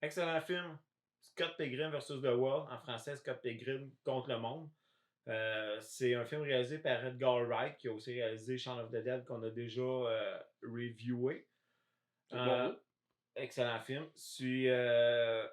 Excellent film. Scott Pilgrim vs. The World. En français, Scott Pilgrim contre le monde. C'est un film réalisé par Edgar Wright, qui a aussi réalisé Shaun of the Dead, qu'on a déjà reviewé. Excellent film.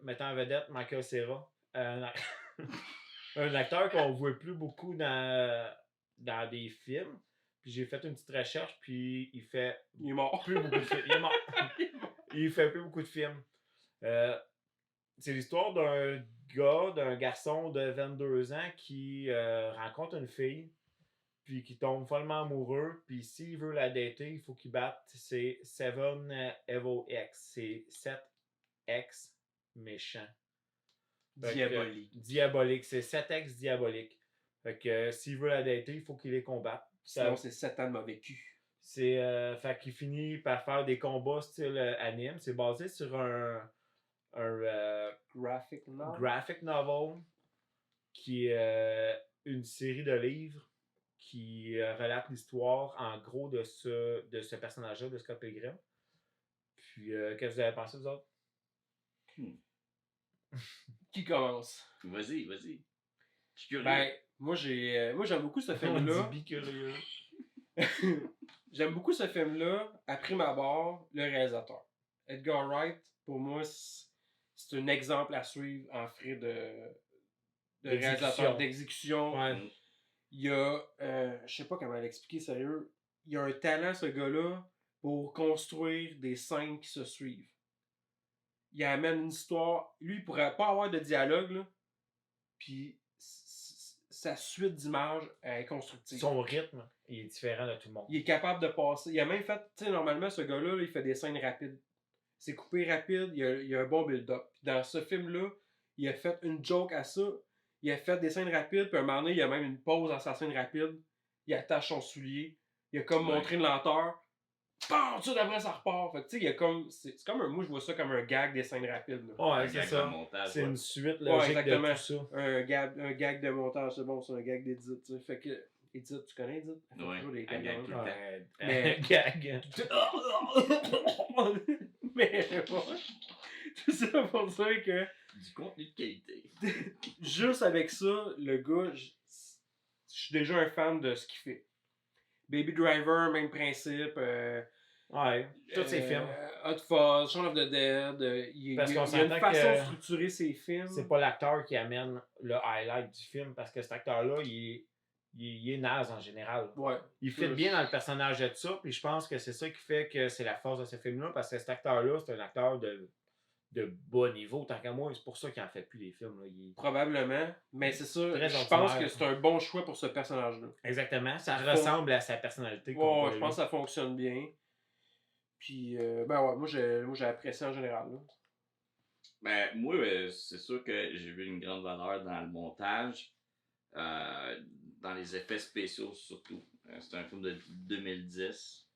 Mettant en vedette Michael Cera. Un acteur qu'on ne voit plus beaucoup dans des films. Puis j'ai fait une petite recherche, puis il fait est mort. Plus beaucoup de films. Il est mort. Il fait plus beaucoup de films. C'est l'histoire d'un garçon de 22 ans qui rencontre une fille, puis qui tombe follement amoureux, puis s'il veut la dater, il faut qu'il batte ses 7 Evil X. C'est 7 X méchants. Diabolique. C'est 7 X diaboliques. Fait que s'il veut la dater, il faut qu'il les combatte. Sinon, c'est 7 ans de mauvais cul. Fait qu'il finit par faire des combats style anime. C'est basé sur un graphic novel qui est une série de livres qui relate l'histoire en gros de ce personnage-là, de Scott Pilgrim. Puis, qu'est-ce que vous avez pensé, vous autres? Qui commence? Vas-y. Je suis curieux. Ben, moi j'aime beaucoup ce film-là. J'aime beaucoup ce film-là, à prime abord, le réalisateur. Edgar Wright, pour moi, c'est un exemple à suivre en frais de réalisateur, d'exécution. Ouais. Il y a, je sais pas comment l'expliquer, sérieux, il y a un talent, ce gars-là, pour construire des scènes qui se suivent. Il amène une histoire. Lui, il pourrait pas avoir de dialogue, là. Puis sa suite d'images est constructive. Son rythme, il est différent de tout le monde. Il est capable de passer. Il a même fait, tu sais, normalement, ce gars-là, il fait des scènes rapides. C'est coupé rapide, il y a un bon build-up. Puis dans ce film-là, il a fait une joke à ça. Il a fait des scènes rapides, puis à un moment donné, il y a même une pause dans sa scène rapide. Il attache son soulier. Il a comme montré une lenteur. Bam! Tout d'après, ça repart. Fait que tu sais, il y a comme. C'est comme un. Moi, je vois ça comme un gag des scènes rapides. Là. Ouais, c'est ça. C'est une suite logique de tout ça. Un gag de montage, c'est bon, c'est un gag d'édit. Tu sais. Fait que. Edith, tu connais Edith? Oui, un gag tout le temps. Mais... gag. Mais tout ça pour dire que... Du contenu de qualité. Juste avec ça, le gars, je suis déjà un fan de ce qu'il fait. Baby Driver, même principe. Ouais, tous ses films. Hot Fuzz, Shaun of the Dead. Il y a une façon de structurer ses films. C'est pas l'acteur qui amène le highlight du film, parce que cet acteur-là, il est naze en général. Ouais. Il fit bien dans le personnage de ça, puis je pense que c'est ça qui fait que c'est la force de ce film-là, parce que cet acteur-là, c'est un acteur de bas niveau, tant qu'à moi, c'est pour ça qu'il en fait plus des films. Là. Probablement, mais c'est ça, je pense que c'est un bon choix pour ce personnage-là. Exactement, ça ressemble à sa personnalité. Ouais, je pense que ça fonctionne bien. Puis, ben ouais, moi j'ai apprécié en général. Là. Ben, moi, c'est sûr que j'ai vu une grande valeur dans le montage. Dans les effets spéciaux surtout. C'est un film de 2010.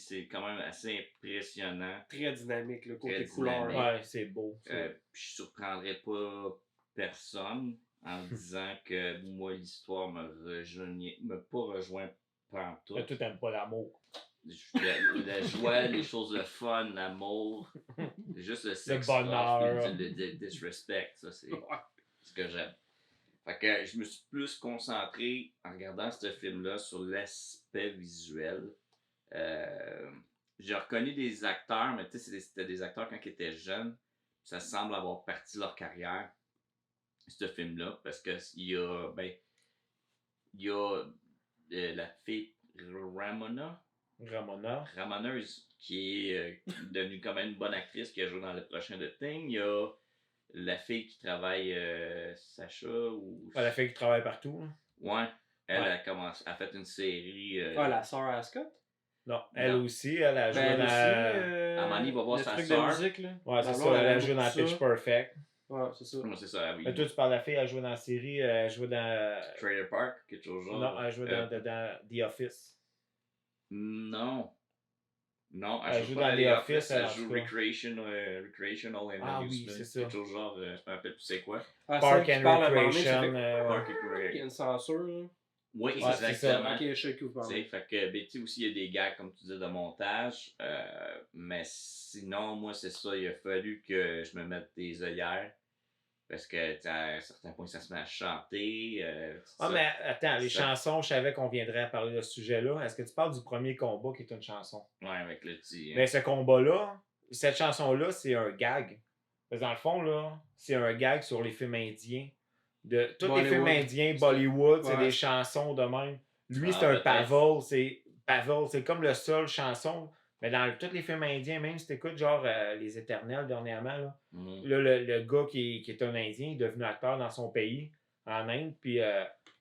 C'est quand même assez impressionnant. Très dynamique, le côté couleur. Ouais, c'est beau. Je surprendrais pas personne en disant que moi, l'histoire me pas rejoint pantoute. Mais toi, t'aimes pas l'amour. La joie, les choses de fun, l'amour, juste le sexe, le bonheur, le disrespect, ça c'est ce que j'aime. Fait que je me suis plus concentré en regardant ce film-là sur l'aspect visuel. J'ai reconnu des acteurs, mais tu sais, c'était des acteurs quand ils étaient jeunes. Ça semble avoir parti leur carrière, ce film-là, parce que il y a la fille Ramona, qui est devenue quand même une bonne actrice, qui a joué dans le prochain The Thing. Il y a la fille qui travaille, Sacha ou... la fille qui travaille partout. Hein. Ouais. Elle a fait une série... la sœur Ascot? Non, elle aussi, elle a joué dans... Amani va voir sa sœur. Ouais, c'est ça, elle a joué dans Pitch Perfect. Ouais, c'est ça. Ouais, c'est ça, oui. Mais toi, tu parles de la fille, elle a joué dans la série, elle a joué dans... Trailer Park, quelque chose genre. Non, elle a joué dans The Office. Non, elle joue dans The Office. Elle joue Recreational and Amusement. Oui, c'est ça. Quelque chose genre, je me rappelle plus c'est quoi. Park and Recreation. Park and Recreation. Il y a une censure, là. Oui, Ouais, c'est ça. exactement. Ok, je sais que vous Tu sais, parlez. fait que, ben, tu sais, aussi, il y a des gags, comme tu dis, de montage. Mais sinon, moi, c'est ça, il a fallu que je me mette des œillères. Parce que, tu sais, à un certain point, ça se met à chanter. Ah, mais attends, les ça- chansons, je savais qu'on viendrait à parler de ce sujet-là. Est-ce que tu parles du premier combat qui est une chanson? Ouais, avec le petit. Mais ce combat-là, cette chanson-là, c'est un gag. Parce que dans le fond, là, c'est un gag sur les films indiens. Tous les films Bollywood. indiens, Bollywood, c'est Ouais. des chansons de même. Lui, Ah, c'est un peut-être. Pavel, c'est comme le seul chanson. Mais dans tous les films indiens, même si tu écoutes genre Les Éternels dernièrement, là, Mhm. là, le gars qui est un Indien, il est devenu acteur dans son pays, en Inde, puis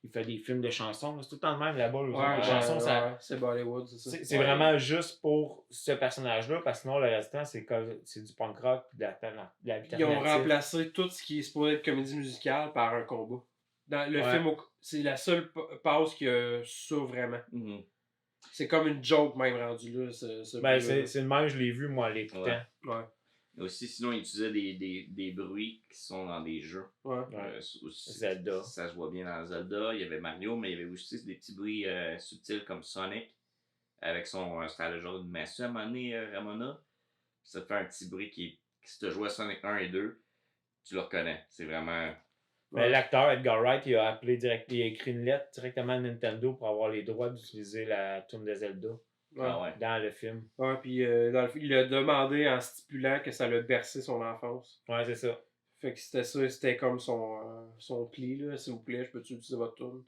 il fait des films de chansons. C'est tout le temps le même là-bas. eux autres. Ouais, Les chansons, ouais, c'est Bollywood, c'est ça. c'est Ouais. vraiment juste pour ce personnage-là, parce que sinon, le restant, c'est du punk rock et de l'alternative. Ils ont remplacé tout ce qui est supposé être comédie musicale par un combat. Dans le Ouais. film, c'est la seule pause qui a ça vraiment. Mhm. C'est comme une joke même rendu là. Ce Ben, bout-là. c'est le même, je l'ai vu, moi, en l'écoutant. Ouais. Ouais. Aussi, sinon, il utilisait des bruits qui sont dans des jeux. Ouais. Aussi, Zelda. Ça se voit bien dans Zelda. Il y avait Mario, mais il y avait aussi des petits bruits subtils comme Sonic. Avec son. C'était le genre de massue à un moment donné, Ramona. Ça te fait un petit bruit qui si tu as joué à Sonic 1 et 2, tu le reconnais. C'est vraiment. Mais l'acteur Edgar Wright, il a écrit une lettre directement à Nintendo pour avoir les droits d'utiliser la tune de Zelda Ouais. Ah ouais. dans le film. Ouais, puis dans le film, il a demandé en stipulant que ça l'a bercé son enfance. Ouais, c'est ça. Fait que c'était ça, c'était comme son pli, là. S'il vous plaît, je peux-tu utiliser votre tune?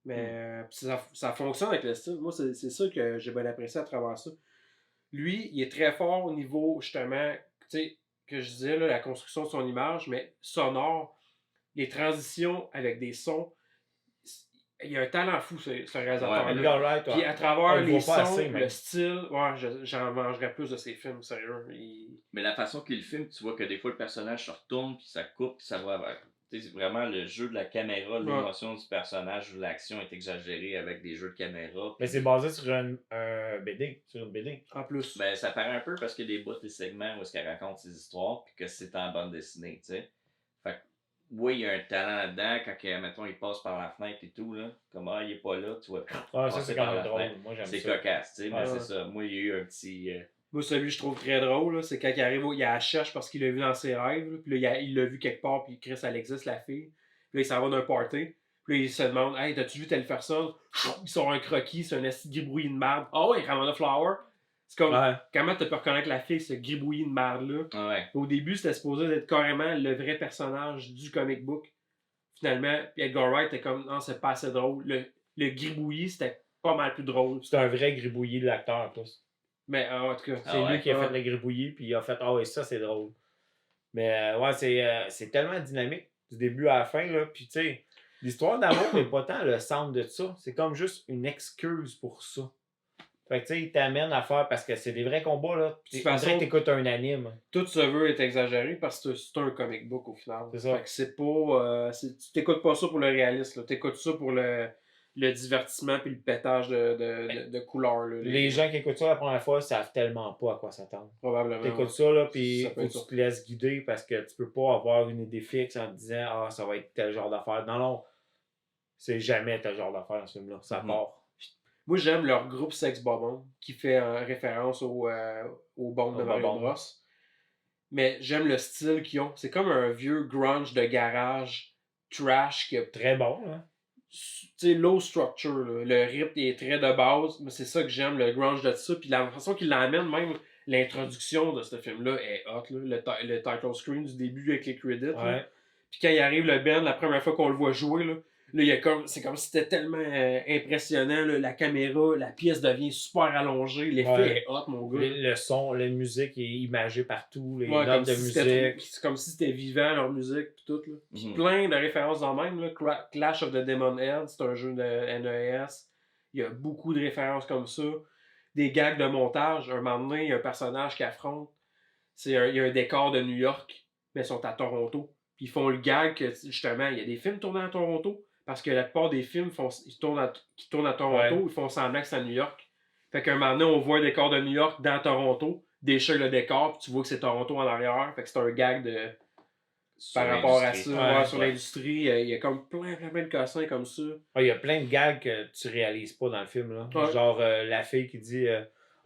Mais puis ça fonctionne avec le style. Moi, c'est ça que j'ai bien apprécié à travers ça. Lui, il est très fort au niveau, justement, tu sais, que je disais, là, la construction de son image, mais sonore, les transitions avec des sons. Il a un talent fou, ce réalisateur-là. Edgar Wright, Puis à on travers le les voit pas sons, assez, même. le style, ouais, j'en mangerais plus de ses films, sérieux. Mais la façon qu'il filme, tu vois que des fois le personnage se retourne, puis ça coupe, puis ça va. Tu sais, c'est vraiment le jeu de la caméra, l'émotion du personnage, l'action est exagérée avec des jeux de caméra. Mais c'est basé sur un BD. Sur une BD. En plus. Ben, ça paraît un peu parce qu'il y a des bouts, des segments où est-ce qu'elle raconte ses histoires, puis que c'est en bande dessinée, tu sais. Fait que, oui, il y a un talent là-dedans, quand, mettons, il passe par la fenêtre et tout, là, comme, il est pas là, tu vois. Ouais, ça, c'est quand par même la drôle. fenêtre. Moi, j'aime C'est ça. cocasse, tu sais, mais Ouais. c'est ça. Moi, il y a eu un petit. Moi, celui que je trouve très drôle, là, c'est quand il arrive, il la cherche parce qu'il l'a vu dans ses rêves, là, puis là, il l'a vu quelque part, puis Chris, elle existe, la fille. Puis là, il s'en va d'un party. Puis là, il se demande, hey, t'as-tu vu telle personne? Il sort un croquis, c'est un esti gribouillis de merde. Ah ouais, Ramona Flower. C'est comme, Ouais. comment tu peux reconnaître la fille, ce gribouillis de merde-là? Ouais. Au début, c'était supposé être carrément le vrai personnage du comic book. Finalement, puis Edgar Wright était comme, non, c'est pas assez drôle. Le gribouillis, c'était pas mal plus drôle. C'est un vrai gribouillis de l'acteur, en plus. Mais en tout cas, C'est lui qui a fait le gribouillis, puis il a fait ouais, ça, c'est drôle. Mais ouais, c'est tellement dynamique du début à la fin, là. Puis tu sais, l'histoire d'amour n'est pas tant le centre de ça. C'est comme juste une excuse pour ça. Fait que tu sais, il t'amène à faire parce que c'est des vrais combats, là. De toute On dirait façon, que t'écoutes un anime. tout se veut être exagéré parce que c'est un comic book au final. C'est ça. Fait que c'est pas. Tu t'écoutes pas ça pour le réalisme, tu écoutes ça pour le divertissement puis le pétage de couleurs. Là, Les gens qui écoutent ça la première fois savent tellement pas à quoi s'attendre. Probablement. T'écoutes ça, là, puis Ça faut peut que être tu ça. te laisses guider parce que tu peux pas avoir une idée fixe en te disant ah, ça va être tel genre d'affaire. Non, non. C'est jamais tel genre d'affaire dans ce film-là. Ça part. Moi, j'aime leur groupe Sex Bob-On qui fait référence au bombe de Mario Bob-On. Bros. Mais j'aime le style qu'ils ont. C'est comme un vieux grunge de garage trash qui a Très bon, hein. tu sais, low structure, là. Le rythme est très de base, mais c'est ça que j'aime, le grunge de ça. Puis la façon qu'il l'amène, même l'introduction de ce film-là est hot, là. Le title screen du début avec les credits. là. Ouais. Puis quand il arrive le band, la première fois qu'on le voit jouer, là il y a c'est comme si c'était tellement impressionnant, là, la caméra, la pièce devient super allongée, l'effet Ouais. est hot, mon gars. Le son, la musique est imagée partout, les Ouais, notes de c'est musique. comme si c'était vivant leur musique pis tout là. Mhm. Plein de références dans le même là. Clash of the Demon Head, c'est un jeu de NES. Il y a beaucoup de références comme ça. Des gags de montage. Un moment donné, il y a un personnage qui affronte. Il y a un décor de New York, mais ils sont à Toronto. Puis ils font le gag que justement, il y a des films tournés à Toronto. Parce que la plupart des films qui tournent à Toronto, Ouais. ils font semblant que c'est à New York. Fait qu'un moment donné, on voit un décor de New York dans Toronto, déchire le décor, puis tu vois que c'est Toronto en arrière. Fait que c'est un gag sur par rapport à l'industrie. ça, Ouais, sur ouais. l'industrie. Il y a comme plein de cossins comme ça. Il y a plein de gags que tu réalises pas dans le film. Là. Ouais. Genre la fille qui dit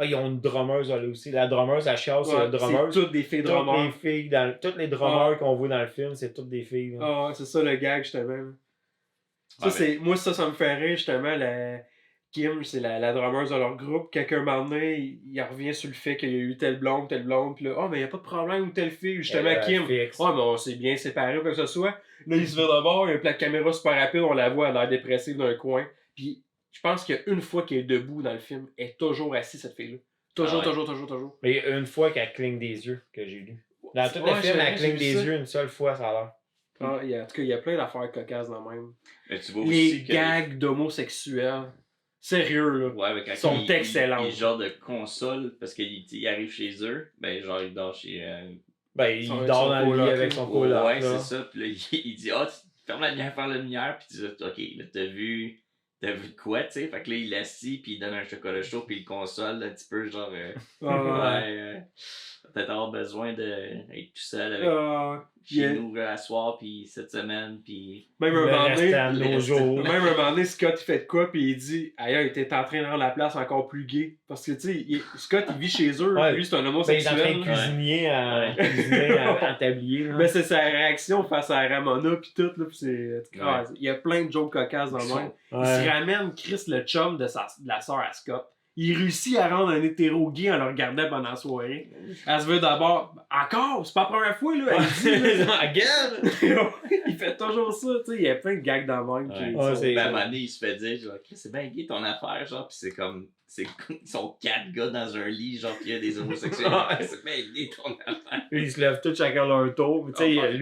ils ont une drummeuse elle aussi. La drummeuse, elle chiale sur Ouais, le drummeuse. c'est toutes des filles drummers. Toutes les drummers qu'on voit dans le film, c'est toutes des filles. Là. Ah ouais, c'est ça le gag, justement. là. Ça, Ouais, c'est... Moi, ça me fait rire, justement. Kim, c'est la drummeuse de leur groupe. Quelqu'un, un moment donné, il revient sur le fait qu'il y a eu telle blonde. Puis là, mais il n'y a pas de problème ou telle fille. Justement, Elle, Kim. fixe. Ouais, mais on s'est bien séparés, quoi que ce soit. Là, il se fait de bord, il y a un plat de caméra super rapide, on la voit, elle a l'air dépressive d'un coin. Puis, je pense qu'il y a une fois qu'elle est debout dans le film, elle est toujours assise, cette fille-là. Toujours. Mais il y a une fois qu'elle cligne des yeux que j'ai lu. Dans tout le Ouais, film, c'est elle vrai, cligne j'ai des vu ça. yeux une seule fois, ça a l'air. En tout cas, il y a plein d'affaires cocasses dans le même. Mais tu vois Les aussi que gags d'homosexuels. Sérieux, là. ouais, mais quand sont il excellents. genre de console, parce qu'il arrive chez eux, ben genre il dort chez... Ben, il Avec dort son dans le lit coloc, avec là. son coloc. ouais, là. c'est ça. Puis là, il dit, ah, tu fermes la lumière, ferme la lumière. Puis tu dis, ok, là, t'as vu de quoi, tu sais. Fait que là, il l'assit, puis il donne un chocolat chaud, puis il le console, un petit peu, genre, peut-être avoir besoin d'être tout seul avec chez nous à soir, puis cette semaine, puis... Même Le un moment donné, restant de nos jours. même un moment donné, Scott il fait de quoi, puis il dit ailleurs, il était en train de rendre la place encore plus gay. Parce que, tu sais, Scott il vit chez eux, Ouais. lui c'est un Ben, il est en homosexuel. train de là. cuisiner en tablier. Là. Mais c'est sa réaction face à Ramona, puis tout, là, pis c'est. Ouais. Il y a plein de jokes cocasses dans le monde. Il Ouais. se ramène Chris, le chum de la sœur à Scott. Il réussit à rendre un hétéro gay en le regardant pendant la soirée. Elle se veut d'abord. Encore, c'est pas la première fois, là. Elle dit, là. Again! Il fait toujours ça, tu sais. Il y a plein de gags dans le même. qui Ouais, sont- c'est- Ben, à un moment donné, il se fait dire, genre, Chris, c'est bien gay ton affaire, genre, pis c'est comme, ils sont 4 gars dans un lit, genre, pis il y a des homosexuels. Ouais. C'est bien gay ton affaire. Ils se lèvent tous chacun leur tour. Mais tu sais, Oh, ouais.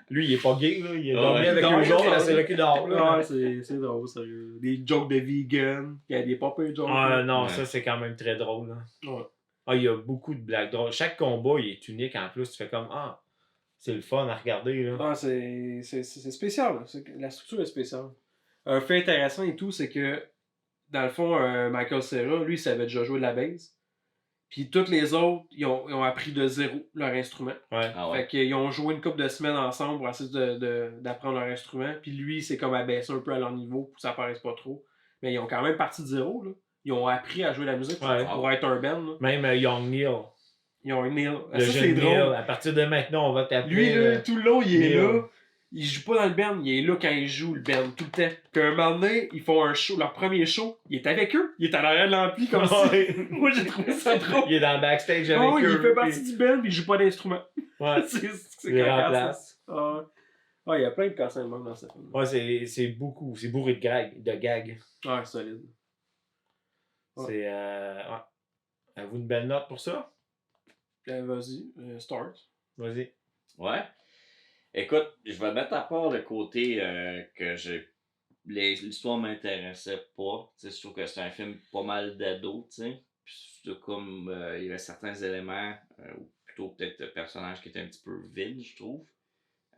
lui, il est pas gay, là. Il est Ouais. dormi avec Il eux dort, autres, ouais. c'est là qu'il dort, là. Ouais, c'est drôle, sérieux. Des jokes de vegan. Il y a des pas peu de jokes. Ah là. non, Ouais. ça c'est quand même très drôle. Là. Ouais. Ah, il y a beaucoup de blagues drôles. Chaque combat, il est unique en plus. Tu fais comme ah, c'est le fun à regarder. Là. Ah, c'est spécial. Là. La structure est spéciale. Un fait intéressant et tout, c'est que, dans le fond, Michael Cera, lui, il savait déjà jouer de la bass. Puis tous les autres, ils ont appris de zéro leur instrument. Ouais. Ah ouais. Fait qu'ils ont joué une couple de semaines ensemble pour essayer d'apprendre leur instrument. Puis lui, c'est comme abaissé un peu à leur niveau pour que ça paraisse pas trop. Mais ils ont quand même parti de zéro. Là. Ils ont appris à jouer de la musique Ouais. pour être un band. Là. Même Young Neil. Ils ont un Neil. Le Ça, c'est jeune Neil. drôle. À partir de maintenant, on va t'appeler. Lui, là, tout le long, il est Neil. là. Il joue pas dans le band, il est là quand il joue le band, tout le temps. Puis un moment donné, ils font un show, leur premier show, il est avec eux. Il est à l'arrière de l'ampli comme ça. Ouais. Moi, j'ai trouvé ça drôle. Il est dans le backstage avec Oh, eux. il fait puis- partie du band, puis il joue pas d'instrument. Ouais. c'est Il les cocasse, remplace. ça. Ah, il y a plein de cassins de même dans ce film. Ouais, c'est beaucoup. C'est bourré de gags. Ouais, solide. Ouais. C'est. Ouais. Avez-vous une belle note pour ça? Vas-y, start. Vas-y. Ouais. Écoute, je vais mettre à part le côté que l'histoire m'intéressait pas. Tu sais, je trouve que c'est un film pas mal d'ado, tu sais. Puis c'est comme il y avait certains éléments, ou plutôt peut-être personnages qui étaient un petit peu vides, je trouve.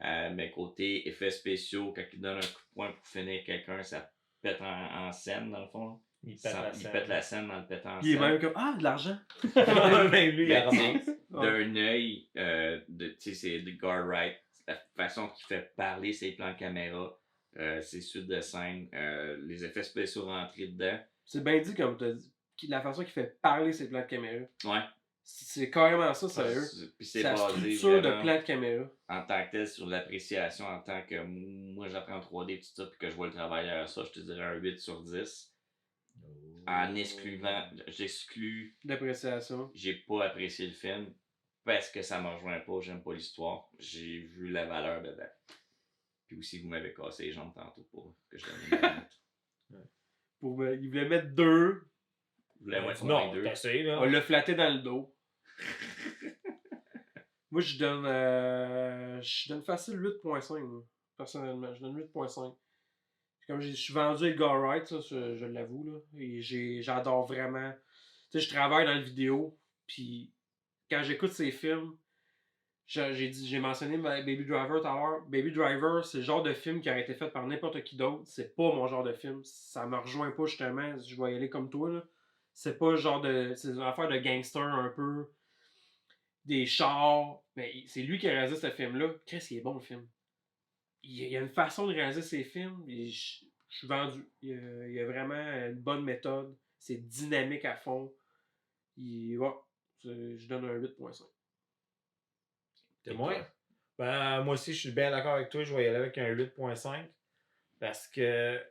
Mais côté effets spéciaux, quand il donne un coup de poing pour finir quelqu'un, ça pète en scène, dans le fond. Il Il pète la scène en le pétant en Il est scène. même comme ah, de l'argent. Même lui, il Mais a tu sais, ramassé. d'un œil, tu sais, c'est Edgar Wright, la façon qu'il fait parler ses plans de caméra, ses suites de scène, les effets spéciaux rentrés dedans. C'est bien dit comme t'as dit. La façon qu'il fait parler ses plans de caméra. Ouais. C'est carrément ça, sérieux. Puis c'est Sa basé structure de vraiment plan de caméra. en tant que tel sur l'appréciation en tant que moi j'apprends en 3D tout ça puis que je vois le travail derrière ça, je te dirais un 8 sur 10. En excluant, j'exclus, D'appréciation. j'ai pas apprécié le film parce que ça me rejoint pas, j'aime pas l'histoire. J'ai vu la valeur dedans. Puis aussi, vous m'avez cassé les jambes tantôt pour que je donne une note. Il voulait mettre 2. Vous voulez mettre Non, moins deux. t'as essayé, là. On l'a flatté dans le dos. Moi, je donne facile 8.5, moi, personnellement. Je donne 8.5. Comme je suis vendu Edgar Wright, ça, je l'avoue, là. Et j'adore vraiment. Tu sais, je travaille dans le vidéo, puis quand j'écoute ces films, j'ai mentionné Baby Driver tout à l'heure. Baby Driver, c'est le genre de film qui aurait été fait par n'importe qui d'autre. C'est pas mon genre de film. Ça me rejoint pas, justement. Je vais y aller comme toi, là. C'est pas le genre de. C'est une affaire de gangster un peu. des chars. Mais c'est lui qui a réalisé ce film-là. Chris, il est bon le film. Il y a une façon de réaliser ses films. Et je suis vendu. Il y a vraiment une bonne méthode. C'est dynamique à fond. Ouais, je donne un 8.5. T'es moins? Ben, moi aussi, je suis bien d'accord avec toi. Je vais y aller avec un 8.5. Parce que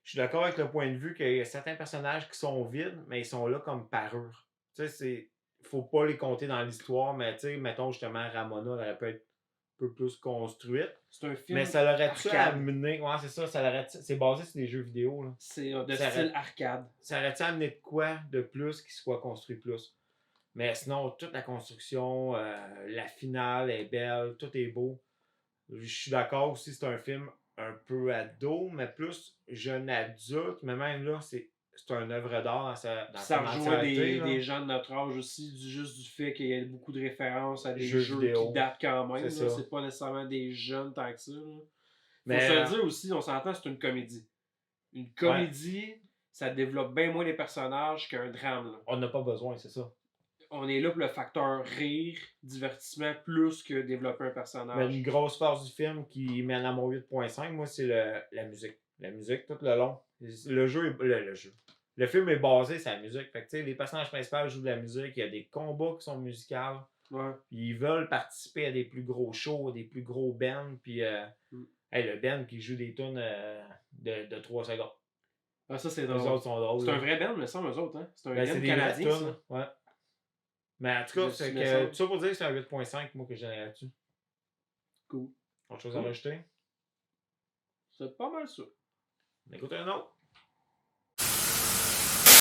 je suis d'accord avec le point de vue qu'il y a certains personnages qui sont vides, mais ils sont là comme parure. Tu sais, faut pas les compter dans l'histoire, mais tu sais, mettons justement, Ramona, elle aurait pu être un peu plus construite. C'est un film. Mais ça l'aurait-tu arcade. amené. Ouais, c'est ça, c'est basé sur des jeux vidéo. Là. C'est de Ça style aurait- arcade. Ça aurait-tu amené de quoi de plus qui soit construit plus? Mais sinon, toute la construction, la finale est belle, tout est beau. Je suis d'accord aussi, c'est un film un peu ado, mais plus jeune adulte, mais même là, c'est une œuvre d'art dans sa Ça rejoint entièreté, là. des gens de notre âge aussi, juste du fait qu'il y a beaucoup de références à des Jeux jeux vidéo. qui datent quand même. C'est là. ça. C'est pas nécessairement des jeunes tant que ça. Là. Faut Mais, se le dire aussi, on s'entend, c'est une comédie. Une comédie, ça développe bien moins les personnages qu'un drame. Là. on n'a pas besoin, c'est ça. On est là pour le facteur rire, divertissement, plus que développer un personnage. Mais une grosse force du film qui mène à mon 8.5, moi, c'est la musique. La musique tout le long. Le jeu, le jeu. Le film est basé sur la musique. Fait que, tu sais, les personnages principaux jouent de la musique. Il y a des combats qui sont musicaux. Ouais. Puis ils veulent participer à des plus gros shows, des plus gros bands. Puis le band qui joue des tunes de 3 secondes. Ah, ça, c'est Les drôle. autres sont drôles. C'est un vrai band, me semble, eux autres. Hein? C'est un Ben, band c'est des canadien, vraies ça. tunes. Ouais. Mais en tout cas, c'est Me que, semble. tout ça pour dire que c'est un 8.5 moi que j'ai là-dessus. Cool. Autre chose à rajouter? C'est pas mal ça. On écoute un autre.